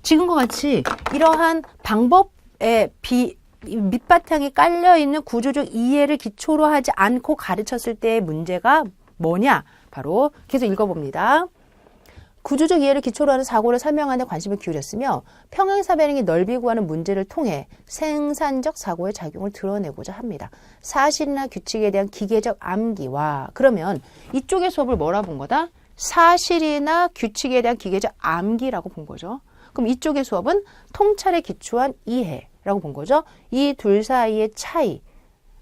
지금과 같이 이러한 방법의 밑바탕에 깔려있는 구조적 이해를 기초로 하지 않고 가르쳤을 때의 문제가 뭐냐? 바로 계속 읽어봅니다. 구조적 이해를 기초로 하는 사고를 설명하는 데 관심을 기울였으며 평행사변형이 넓이 구하는 문제를 통해 생산적 사고의 작용을 드러내고자 합니다. 사실이나 규칙에 대한 기계적 암기와 그러면 이쪽의 수업을 뭐라 본 거다? 사실이나 규칙에 대한 기계적 암기라고 본 거죠. 그럼 이쪽의 수업은 통찰에 기초한 이해라고 본 거죠. 이 둘 사이의 차이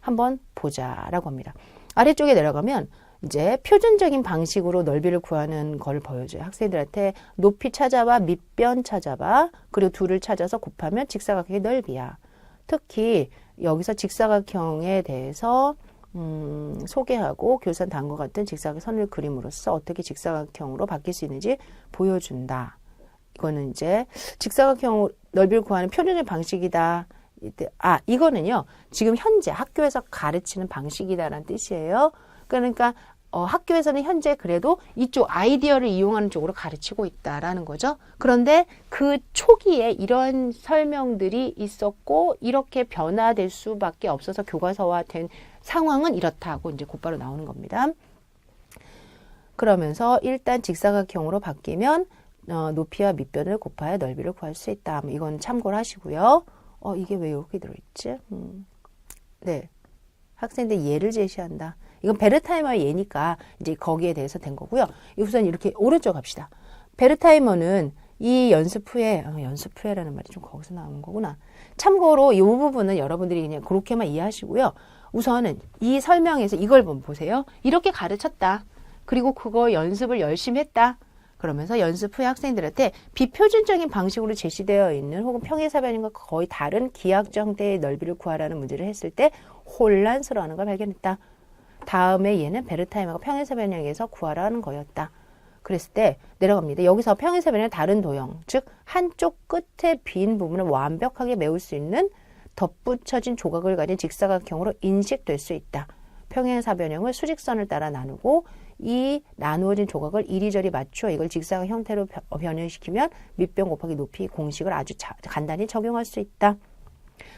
한번 보자라고 합니다. 아래쪽에 내려가면 이제 표준적인 방식으로 넓이를 구하는 걸 보여줘요. 학생들한테 높이 찾아봐, 밑변 찾아봐, 그리고 둘을 찾아서 곱하면 직사각형의 넓이야. 특히 여기서 직사각형에 대해서 소개하고 교산 다음과 같은 직사각형 선을 그림으로써 어떻게 직사각형으로 바뀔 수 있는지 보여준다. 이거는 이제 직사각형 넓이를 구하는 표준적인 방식이다. 이거는요. 지금 현재 학교에서 가르치는 방식이다라는 뜻이에요. 그러니까 학교에서는 현재 그래도 이쪽 아이디어를 이용하는 쪽으로 가르치고 있다라는 거죠. 그런데 그 초기에 이런 설명들이 있었고 이렇게 변화될 수밖에 없어서 교과서화된 상황은 이렇다고 이제 곧바로 나오는 겁니다. 그러면서 일단 직사각형으로 바뀌면 높이와 밑변을 곱하여 넓이를 구할 수 있다. 이건 참고를 하시고요. 이게 왜 이렇게 들어있지? 네. 학생들 예를 제시한다. 이건 베르타이머의 예니까 이제 거기에 대해서 된 거고요. 우선 이렇게 오른쪽 갑시다. 베르타이머는 이 연습 후에라는 말이 좀 거기서 나오는 거구나. 참고로 이 부분은 여러분들이 그냥 그렇게만 이해하시고요. 우선은 이 설명에서 이걸 보세요. 이렇게 가르쳤다. 그리고 그거 연습을 열심히 했다. 그러면서 연습 후에 학생들한테 비표준적인 방식으로 제시되어 있는 혹은 평행사변형과 거의 다른 기하학적 형태의 넓이를 구하라는 문제를 했을 때 혼란스러워하는 걸 발견했다. 다음에 얘는 베르타이머가 평행사변형에서 구하라는 거였다. 그랬을 때 내려갑니다. 여기서 평행사변형의 다른 도형, 즉 한쪽 끝에 빈 부분을 완벽하게 메울 수 있는 덧붙여진 조각을 가진 직사각형으로 인식될 수 있다. 평행사변형을 수직선을 따라 나누고 이 나누어진 조각을 이리저리 맞춰 이걸 직사각 형태로 변형시키면 밑변 곱하기 높이 공식을 아주 간단히 적용할 수 있다.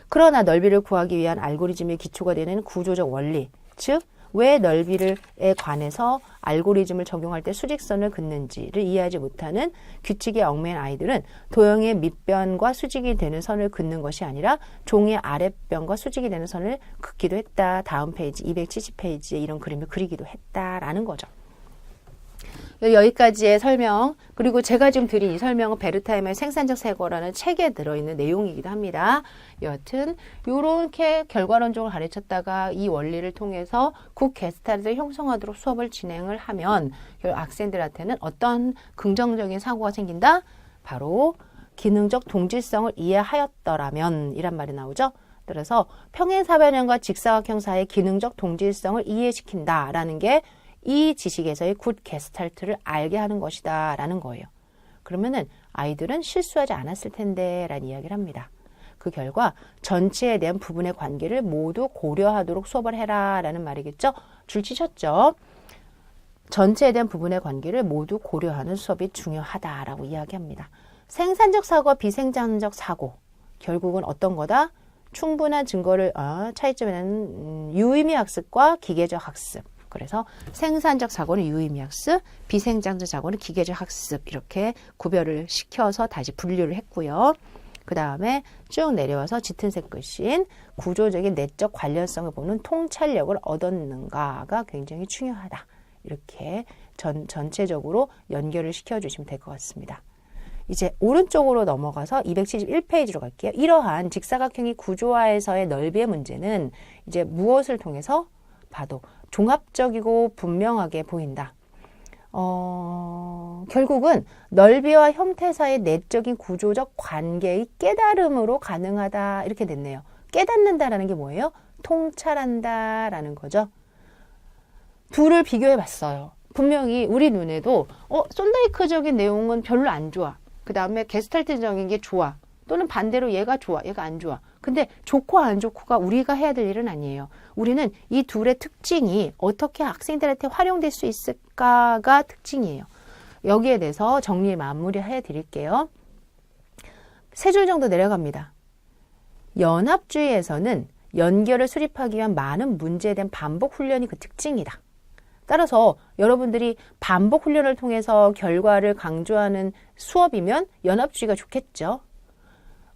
그러나 넓이를 구하기 위한 알고리즘의 기초가 되는 구조적 원리, 즉 왜 넓이에 관해서 알고리즘을 적용할 때 수직선을 긋는지를 이해하지 못하는 규칙에 얽매인 아이들은 도형의 밑변과 수직이 되는 선을 긋는 것이 아니라 종의 아랫변과 수직이 되는 선을 긋기도 했다. 다음 페이지 270페이지에 이런 그림을 그리기도 했다라는 거죠. 여기까지의 설명, 그리고 제가 지금 드린 이 설명은 베르타이머의 생산적 세거라는 책에 들어있는 내용이기도 합니다. 여하튼 이렇게 결과론적으로 가르쳤다가 이 원리를 통해서 굿 게스탈트를 형성하도록 수업을 진행을 하면 학생들한테는 어떤 긍정적인 사고가 생긴다? 바로 기능적 동질성을 이해하였더라면 이란 말이 나오죠. 그래서 평행사변형과 직사각형 사이의 기능적 동질성을 이해시킨다라는 게 이 지식에서의 굿 게스탈트를 알게 하는 것이다 라는 거예요. 그러면은 아이들은 실수하지 않았을 텐데 라는 이야기를 합니다. 그 결과 전체에 대한 부분의 관계를 모두 고려하도록 수업을 해라 라는 말이겠죠. 줄 치셨죠. 전체에 대한 부분의 관계를 모두 고려하는 수업이 중요하다라고 이야기합니다. 생산적 사고와 비생산적 사고, 결국은 어떤 거다? 충분한 증거를 차이점에는 유의미 학습과 기계적 학습. 그래서 생산적 사고는 유의미 학습, 비생산적 사고는 기계적 학습 이렇게 구별을 시켜서 다시 분류를 했고요. 그 다음에 쭉 내려와서 짙은 색 글씨인 구조적인 내적 관련성을 보는 통찰력을 얻었는가가 굉장히 중요하다. 이렇게 전체적으로 연결을 시켜주시면 될 것 같습니다. 이제 오른쪽으로 넘어가서 271페이지로 갈게요. 이러한 직사각형의 구조화에서의 넓이의 문제는 이제 무엇을 통해서 봐도 종합적이고 분명하게 보인다. 결국은 넓이와 형태 사이의 내적인 구조적 관계의 깨달음으로 가능하다. 이렇게 됐네요. 깨닫는다라는 게 뭐예요? 통찰한다라는 거죠. 둘을 비교해 봤어요. 분명히 우리 눈에도 썬다이크적인 내용은 별로 안 좋아. 그 다음에 게스탈트적인 게 좋아. 또는 반대로 얘가 좋아, 얘가 안 좋아. 근데 좋고 안 좋고가 우리가 해야 될 일은 아니에요. 우리는 이 둘의 특징이 어떻게 학생들한테 활용될 수 있을까가 특징이에요. 여기에 대해서 정리 마무리 해 드릴게요. 3줄 정도 내려갑니다. 연합주의에서는 연결을 수립하기 위한 많은 문제에 대한 반복 훈련이 그 특징이다. 따라서 여러분들이 반복 훈련을 통해서 결과를 강조하는 수업이면 연합주의가 좋겠죠.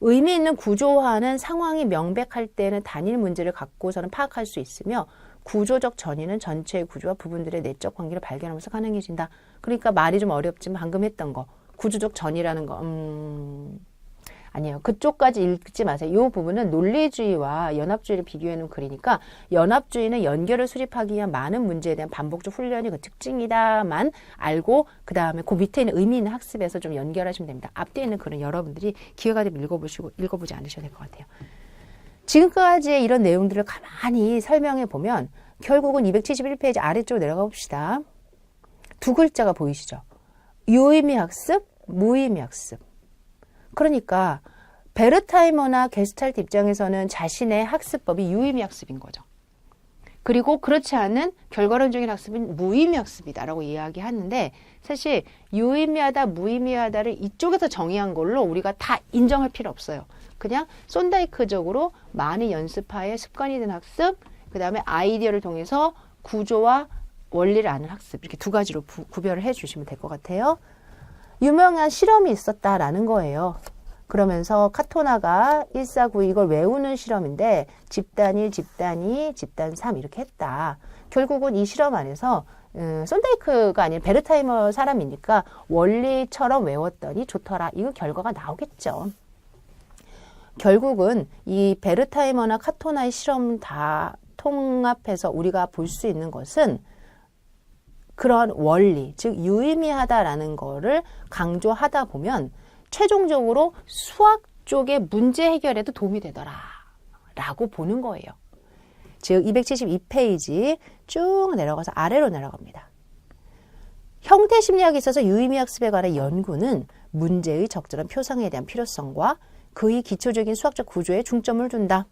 의미 있는 구조화는 상황이 명백할 때는 단일 문제를 갖고서는 파악할 수 있으며 구조적 전이는 전체의 구조와 부분들의 내적 관계를 발견하면서 가능해진다. 그러니까 말이 좀 어렵지만 방금 했던 거 구조적 전이라는 거 아니에요. 그쪽까지 읽지 마세요. 이 부분은 논리주의와 연합주의를 비교해놓은 글이니까 연합주의는 연결을 수립하기 위한 많은 문제에 대한 반복적 훈련이 그 특징이다만 알고 그 다음에 그 밑에 있는 의미 있는 학습에서 좀 연결하시면 됩니다. 앞뒤에 있는 글은 여러분들이 기회가 되면 읽어보지 않으셔도 될 것 같아요. 지금까지의 이런 내용들을 가만히 설명해 보면 결국은 271페이지 아래쪽으로 내려가 봅시다. 두 글자가 보이시죠? 유의미 학습, 무의미 학습. 그러니까 베르타이머나 게스탈트 입장에서는 자신의 학습법이 유의미 학습인 거죠. 그리고 그렇지 않은 결과론적인 학습은 무의미 학습이다라고 이야기하는데 사실 유의미하다, 무의미하다를 이쪽에서 정의한 걸로 우리가 다 인정할 필요 없어요. 그냥 쏜다이크적으로 많이 연습하에 습관이 된 학습, 그 다음에 아이디어를 통해서 구조와 원리를 아는 학습 이렇게 두 가지로 구별을 해주시면 될 것 같아요. 유명한 실험이 있었다라는 거예요. 그러면서 카토나가 149 이걸 외우는 실험인데 집단 1, 집단 2, 집단 3 이렇게 했다. 결국은 이 실험 안에서 쏜다이크가 아닌 베르타이머 사람이니까 원리처럼 외웠더니 좋더라. 이거 결과가 나오겠죠. 결국은 이 베르타이머나 카토나의 실험 다 통합해서 우리가 볼 수 있는 것은 그런 원리, 즉 유의미하다라는 거를 강조하다 보면 최종적으로 수학 쪽의 문제 해결에도 도움이 되더라 라고 보는 거예요. 즉 272페이지 쭉 내려가서 아래로 내려갑니다. 형태 심리학에 있어서 유의미 학습에 관한 연구는 문제의 적절한 표상에 대한 필요성과 그의 기초적인 수학적 구조에 중점을 둔다.